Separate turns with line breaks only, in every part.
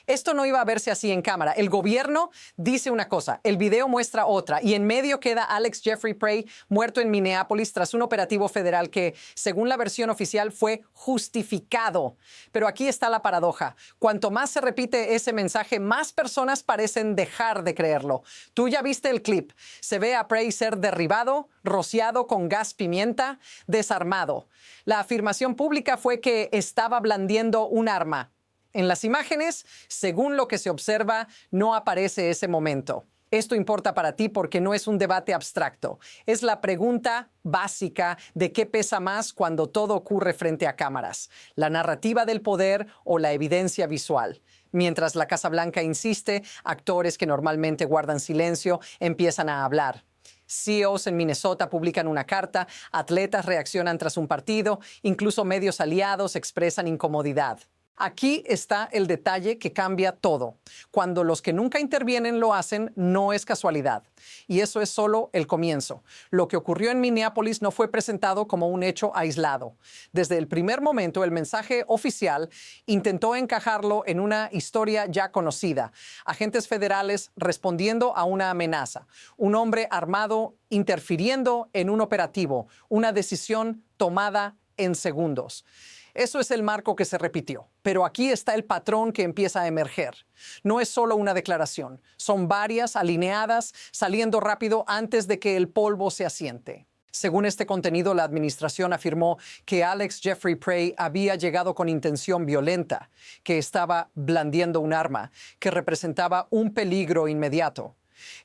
Esto no iba a verse así en cámara. El gobierno dice una cosa, el video muestra otra, y en medio queda Alex Jeffrey Prey muerto en Minneapolis tras un operativo federal que, según la versión oficial, fue justificado. Pero aquí está la paradoja. Cuanto más se repite ese mensaje, más personas parecen dejar de creerlo. Tú ya viste el clip. Se ve a Prey ser derribado, rociado con gas pimienta, desarmado. La afirmación pública fue que estaba blandiendo un arma. En las imágenes, según lo que se observa, no aparece ese momento. Esto importa para ti porque no es un debate abstracto. Es la pregunta básica de qué pesa más cuando todo ocurre frente a cámaras, la narrativa del poder o la evidencia visual. Mientras la Casa Blanca insiste, actores que normalmente guardan silencio empiezan a hablar. CEOs en Minnesota publican una carta, atletas reaccionan tras un partido, incluso medios aliados expresan incomodidad. Aquí está el detalle que cambia todo. Cuando los que nunca intervienen lo hacen, no es casualidad. Y eso es solo el comienzo. Lo que ocurrió en Minneapolis no fue presentado como un hecho aislado. Desde el primer momento, el mensaje oficial intentó encajarlo en una historia ya conocida. Agentes federales respondiendo a una amenaza. Un hombre armado interfiriendo en un operativo. Una decisión tomada en segundos. Eso es el marco que se repitió. Pero aquí está el patrón que empieza a emerger. No es solo una declaración. Son varias alineadas, saliendo rápido antes de que el polvo se asiente. Según este contenido, la administración afirmó que Alex Jeffrey Prey había llegado con intención violenta, que estaba blandiendo un arma, que representaba un peligro inmediato.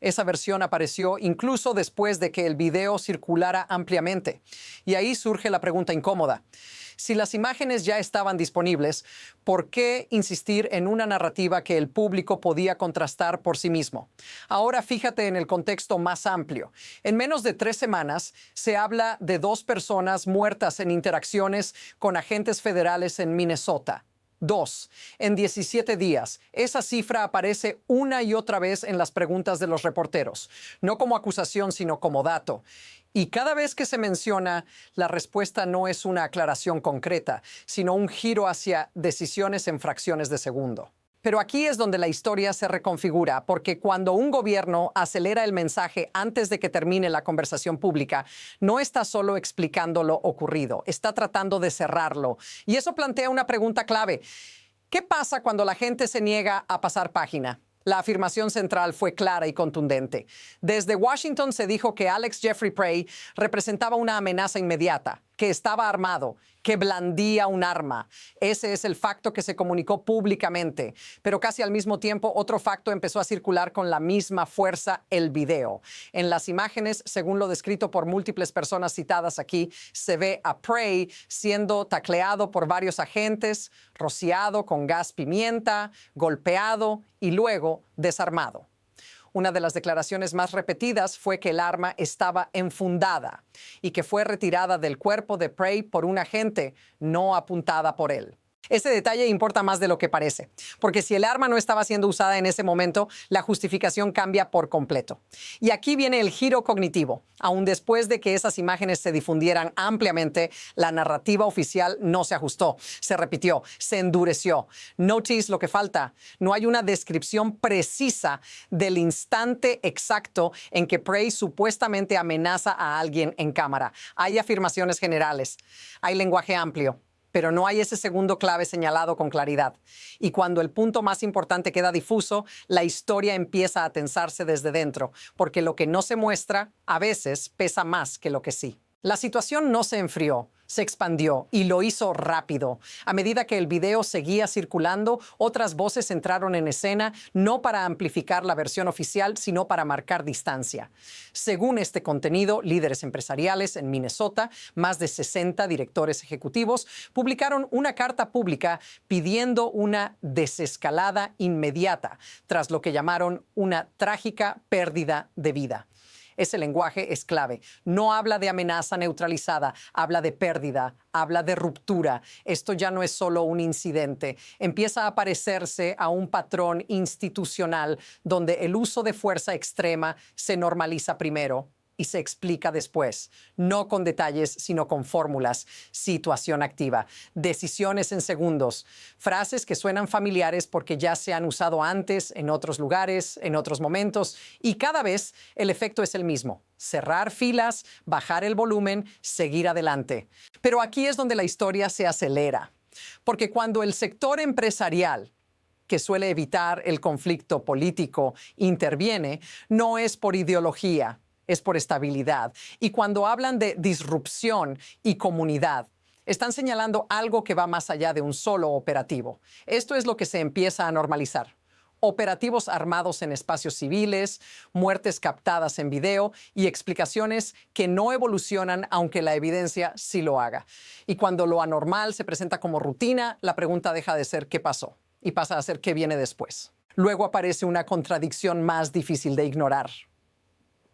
Esa versión apareció incluso después de que el video circulara ampliamente. Y ahí surge la pregunta incómoda. Si las imágenes ya estaban disponibles, ¿por qué insistir en una narrativa que el público podía contrastar por sí mismo? Ahora fíjate en el contexto más amplio. En menos de 3 semanas se habla de 2 personas muertas en interacciones con agentes federales en Minnesota. 2. En 17 días. Esa cifra aparece una y otra vez en las preguntas de los reporteros, no como acusación, sino como dato. Y cada vez que se menciona, la respuesta no es una aclaración concreta, sino un giro hacia decisiones en fracciones de segundo. Pero aquí es donde la historia se reconfigura, porque cuando un gobierno acelera el mensaje antes de que termine la conversación pública, no está solo explicando lo ocurrido, está tratando de cerrarlo. Y eso plantea una pregunta clave. ¿Qué pasa cuando la gente se niega a pasar página? La afirmación central fue clara y contundente. Desde Washington se dijo que Alex Jeffrey Prey representaba una amenaza inmediata, que estaba armado, que blandía un arma. Ese es el facto que se comunicó públicamente. Pero casi al mismo tiempo, otro facto empezó a circular con la misma fuerza: el video. En las imágenes, según lo descrito por múltiples personas citadas aquí, se ve a Prey siendo tacleado por varios agentes, rociado con gas pimienta, golpeado y luego desarmado. Una de las declaraciones más repetidas fue que el arma estaba enfundada y que fue retirada del cuerpo de Prey por un agente, no apuntada por él. Ese detalle importa más de lo que parece, porque si el arma no estaba siendo usada en ese momento, la justificación cambia por completo. Y aquí viene el giro cognitivo. Aún después de que esas imágenes se difundieran ampliamente, la narrativa oficial no se ajustó, se repitió, se endureció. Notice lo que falta. No hay una descripción precisa del instante exacto en que Prey supuestamente amenaza a alguien en cámara. Hay afirmaciones generales, hay lenguaje amplio, pero no hay ese segundo clave señalado con claridad. Y cuando el punto más importante queda difuso, la historia empieza a tensarse desde dentro, porque lo que no se muestra a veces pesa más que lo que sí. La situación no se enfrió, se expandió y lo hizo rápido. A medida que el video seguía circulando, otras voces entraron en escena, no para amplificar la versión oficial, sino para marcar distancia. Según este contenido, líderes empresariales en Minnesota, más de 60 directores ejecutivos, publicaron una carta pública pidiendo una desescalada inmediata, tras lo que llamaron una trágica pérdida de vida. Ese lenguaje es clave. No habla de amenaza neutralizada, habla de pérdida, habla de ruptura. Esto ya no es solo un incidente. Empieza a parecerse a un patrón institucional donde el uso de fuerza extrema se normaliza primero y se explica después, no con detalles, sino con fórmulas. Situación activa, decisiones en segundos, frases que suenan familiares porque ya se han usado antes en otros lugares, en otros momentos, y cada vez el efecto es el mismo. Cerrar filas, bajar el volumen, seguir adelante. Pero aquí es donde la historia se acelera, porque cuando el sector empresarial, que suele evitar el conflicto político, interviene, no es por ideología, es por estabilidad. Y cuando hablan de disrupción y comunidad, están señalando algo que va más allá de un solo operativo. Esto es lo que se empieza a normalizar. Operativos armados en espacios civiles, muertes captadas en video y explicaciones que no evolucionan aunque la evidencia sí lo haga. Y cuando lo anormal se presenta como rutina, la pregunta deja de ser ¿qué pasó? Y pasa a ser qué viene después. Luego aparece una contradicción más difícil de ignorar.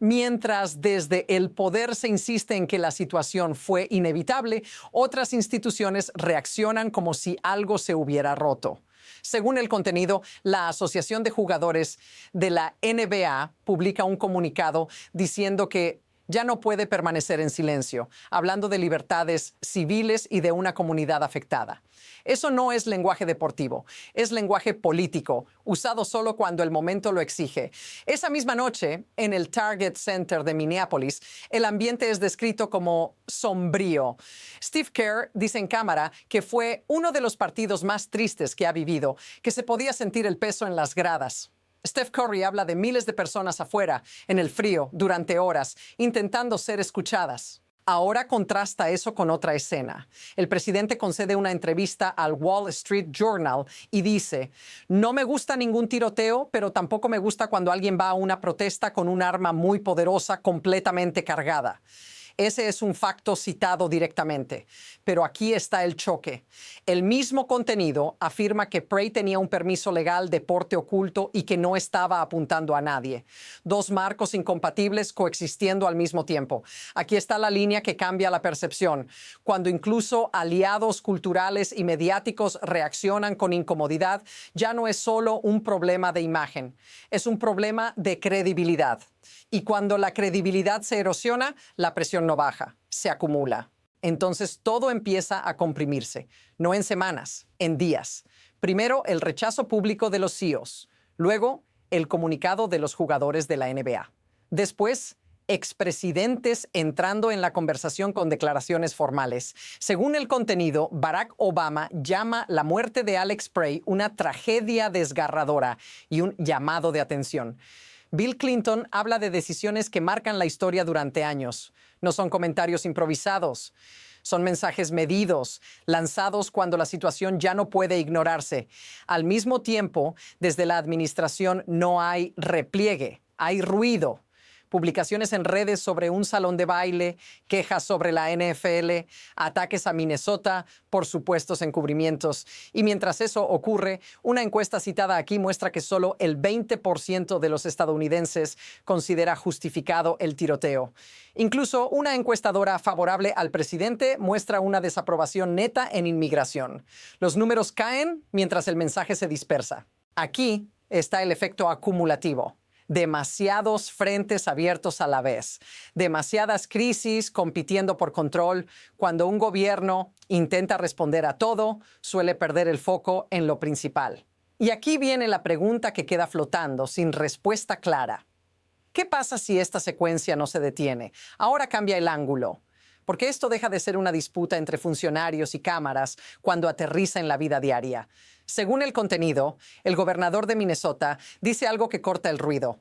Mientras desde el poder se insiste en que la situación fue inevitable, otras instituciones reaccionan como si algo se hubiera roto. Según el contenido, la Asociación de Jugadores de la NBA publica un comunicado diciendo que ya no puede permanecer en silencio, hablando de libertades civiles y de una comunidad afectada. Eso no es lenguaje deportivo, es lenguaje político, usado solo cuando el momento lo exige. Esa misma noche, en el Target Center de Minneapolis, el ambiente es descrito como sombrío. Steve Kerr dice en cámara que fue uno de los partidos más tristes que ha vivido, que se podía sentir el peso en las gradas. Steph Curry habla de miles de personas afuera, en el frío, durante horas, intentando ser escuchadas. Ahora contrasta eso con otra escena. El presidente concede una entrevista al Wall Street Journal y dice, no me gusta ningún tiroteo, pero tampoco me gusta cuando alguien va a una protesta con un arma muy poderosa completamente cargada. Ese es un facto citado directamente. Pero aquí está el choque. El mismo contenido afirma que Prey tenía un permiso legal de porte oculto y que no estaba apuntando a nadie. Dos marcos incompatibles coexistiendo al mismo tiempo. Aquí está la línea que cambia la percepción. Cuando incluso aliados culturales y mediáticos reaccionan con incomodidad, ya no es solo un problema de imagen, es un problema de credibilidad. Y cuando la credibilidad se erosiona, la presión no baja, se acumula. Entonces todo empieza a comprimirse, no en semanas, en días. Primero, el rechazo público de los CEOs. Luego, el comunicado de los jugadores de la NBA. Después, expresidentes entrando en la conversación con declaraciones formales. Según el contenido, Barack Obama llama la muerte de Alex Prey una tragedia desgarradora y un llamado de atención. Bill Clinton habla de decisiones que marcan la historia durante años. No son comentarios improvisados. Son mensajes medidos, lanzados cuando la situación ya no puede ignorarse. Al mismo tiempo, desde la administración no hay repliegue, hay ruido. Publicaciones en redes sobre un salón de baile, quejas sobre la NFL, ataques a Minnesota por supuestos encubrimientos. Y mientras eso ocurre, una encuesta citada aquí muestra que solo el 20% de los estadounidenses considera justificado el tiroteo. Incluso una encuestadora favorable al presidente muestra una desaprobación neta en inmigración. Los números caen mientras el mensaje se dispersa. Aquí está el efecto acumulativo. Demasiados frentes abiertos a la vez, demasiadas crisis compitiendo por control. Cuando un gobierno intenta responder a todo, suele perder el foco en lo principal. Y aquí viene la pregunta que queda flotando, sin respuesta clara. ¿Qué pasa si esta secuencia no se detiene? Ahora cambia el ángulo. Porque esto deja de ser una disputa entre funcionarios y cámaras cuando aterriza en la vida diaria. Según el contenido, el gobernador de Minnesota dice algo que corta el ruido.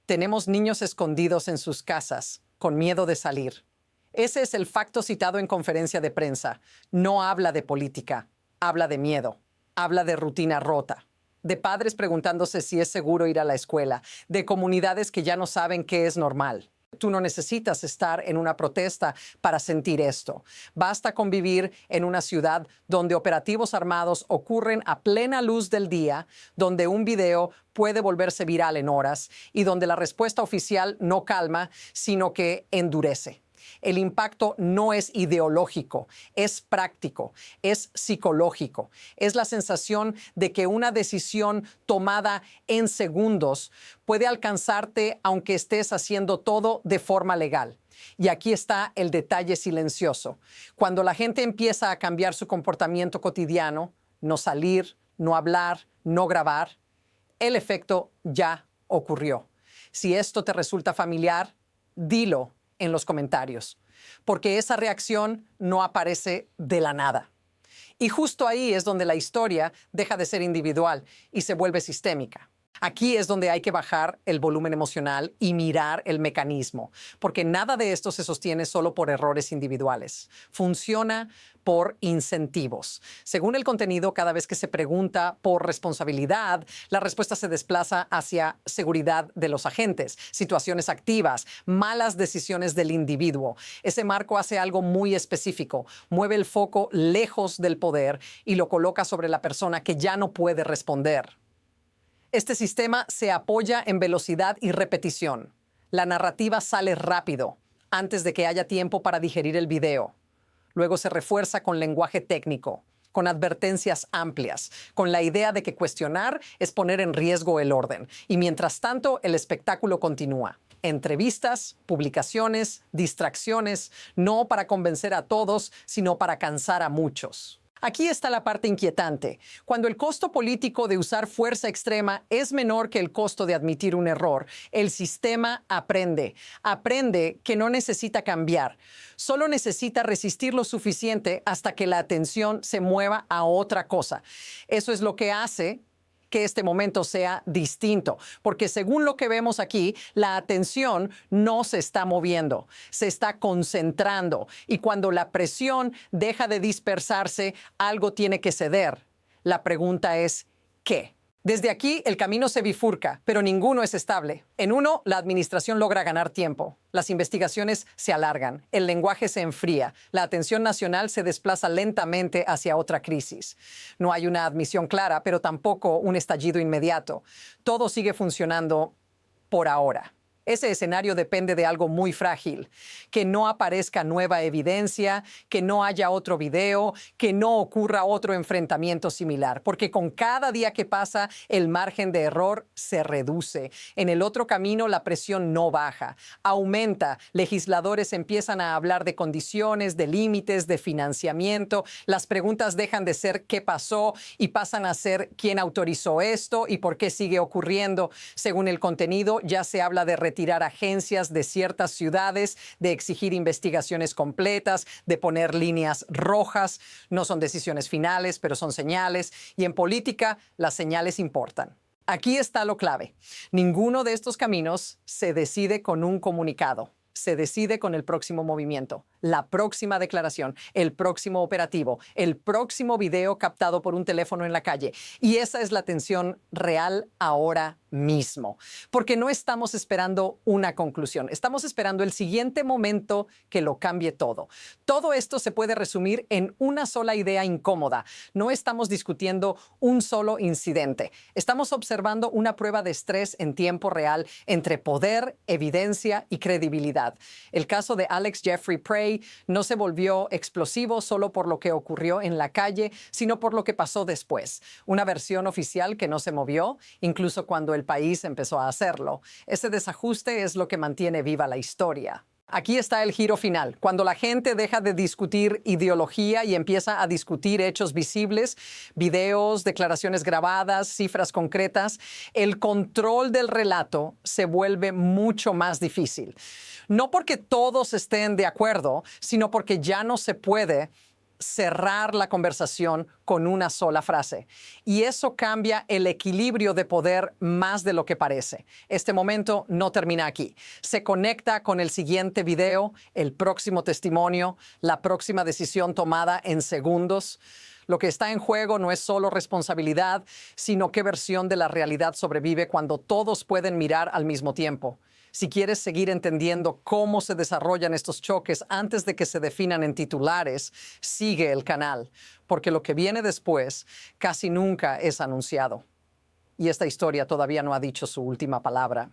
Tenemos niños escondidos en sus casas, con miedo de salir. Ese es el facto citado en conferencia de prensa. No habla de política, habla de miedo, habla de rutina rota, de padres preguntándose si es seguro ir a la escuela, de comunidades que ya no saben qué es normal. Tú no necesitas estar en una protesta para sentir esto. Basta con vivir en una ciudad donde operativos armados ocurren a plena luz del día, donde un video puede volverse viral en horas y donde la respuesta oficial no calma, sino que endurece. El impacto no es ideológico, es práctico, es psicológico. Es la sensación de que una decisión tomada en segundos puede alcanzarte aunque estés haciendo todo de forma legal. Y aquí está el detalle silencioso. Cuando la gente empieza a cambiar su comportamiento cotidiano, no salir, no hablar, no grabar, el efecto ya ocurrió. Si esto te resulta familiar, dilo en los comentarios, porque esa reacción no aparece de la nada. Y justo ahí es donde la historia deja de ser individual y se vuelve sistémica. Aquí es donde hay que bajar el volumen emocional y mirar el mecanismo, porque nada de esto se sostiene solo por errores individuales. Funciona por incentivos. Según el contenido, cada vez que se pregunta por responsabilidad, la respuesta se desplaza hacia seguridad de los agentes, situaciones activas, malas decisiones del individuo. Ese marco hace algo muy específico, mueve el foco lejos del poder y lo coloca sobre la persona que ya no puede responder. Este sistema se apoya en velocidad y repetición. La narrativa sale rápido, antes de que haya tiempo para digerir el video. Luego se refuerza con lenguaje técnico, con advertencias amplias, con la idea de que cuestionar es poner en riesgo el orden. Y mientras tanto, el espectáculo continúa. Entrevistas, publicaciones, distracciones, no para convencer a todos, sino para cansar a muchos. Aquí está la parte inquietante. Cuando el costo político de usar fuerza extrema es menor que el costo de admitir un error, el sistema aprende. Aprende que no necesita cambiar. Solo necesita resistir lo suficiente hasta que la atención se mueva a otra cosa. Eso es lo que hace que este momento sea distinto, porque según lo que vemos aquí, la atención no se está moviendo, se está concentrando, y cuando la presión deja de dispersarse, algo tiene que ceder. La pregunta es, ¿qué? Desde aquí, el camino se bifurca, pero ninguno es estable. En uno, la administración logra ganar tiempo. Las investigaciones se alargan, el lenguaje se enfría, la atención nacional se desplaza lentamente hacia otra crisis. No hay una admisión clara, pero tampoco un estallido inmediato. Todo sigue funcionando por ahora. Ese escenario depende de algo muy frágil, que no aparezca nueva evidencia, que no haya otro video, que no ocurra otro enfrentamiento similar, porque con cada día que pasa el margen de error se reduce. En el otro camino la presión no baja, aumenta. Legisladores empiezan a hablar de condiciones, de límites, de financiamiento. Las preguntas dejan de ser qué pasó y pasan a ser quién autorizó esto y por qué sigue ocurriendo. Según el contenido, ya se habla de retirar agencias de ciertas ciudades, de exigir investigaciones completas, de poner líneas rojas. No son decisiones finales, pero son señales. Y en política, las señales importan. Aquí está lo clave. Ninguno de estos caminos se decide con un comunicado. Se decide con el próximo movimiento, la próxima declaración, el próximo operativo, el próximo video captado por un teléfono en la calle. Y esa es la tensión real ahora mismo, porque no estamos esperando una conclusión, estamos esperando el siguiente momento que lo cambie todo. Todo esto se puede resumir en una sola idea incómoda. No estamos discutiendo un solo incidente, estamos observando una prueba de estrés en tiempo real entre poder, evidencia y credibilidad. El caso de Alex Jeffrey Prey no se volvió explosivo solo por lo que ocurrió en la calle, sino por lo que pasó después. Una versión oficial que no se movió, incluso cuando el país empezó a hacerlo. Ese desajuste es lo que mantiene viva la historia. Aquí está el giro final. Cuando la gente deja de discutir ideología y empieza a discutir hechos visibles, videos, declaraciones grabadas, cifras concretas, el control del relato se vuelve mucho más difícil. No porque todos estén de acuerdo, sino porque ya no se puede cerrar la conversación con una sola frase. Y eso cambia el equilibrio de poder más de lo que parece. Este momento no termina aquí. Se conecta con el siguiente video, el próximo testimonio, la próxima decisión tomada en segundos. Lo que está en juego no es solo responsabilidad, sino qué versión de la realidad sobrevive cuando todos pueden mirar al mismo tiempo. Si quieres seguir entendiendo cómo se desarrollan estos choques antes de que se definan en titulares, sigue el canal, porque lo que viene después casi nunca es anunciado. Y esta historia todavía no ha dicho su última palabra.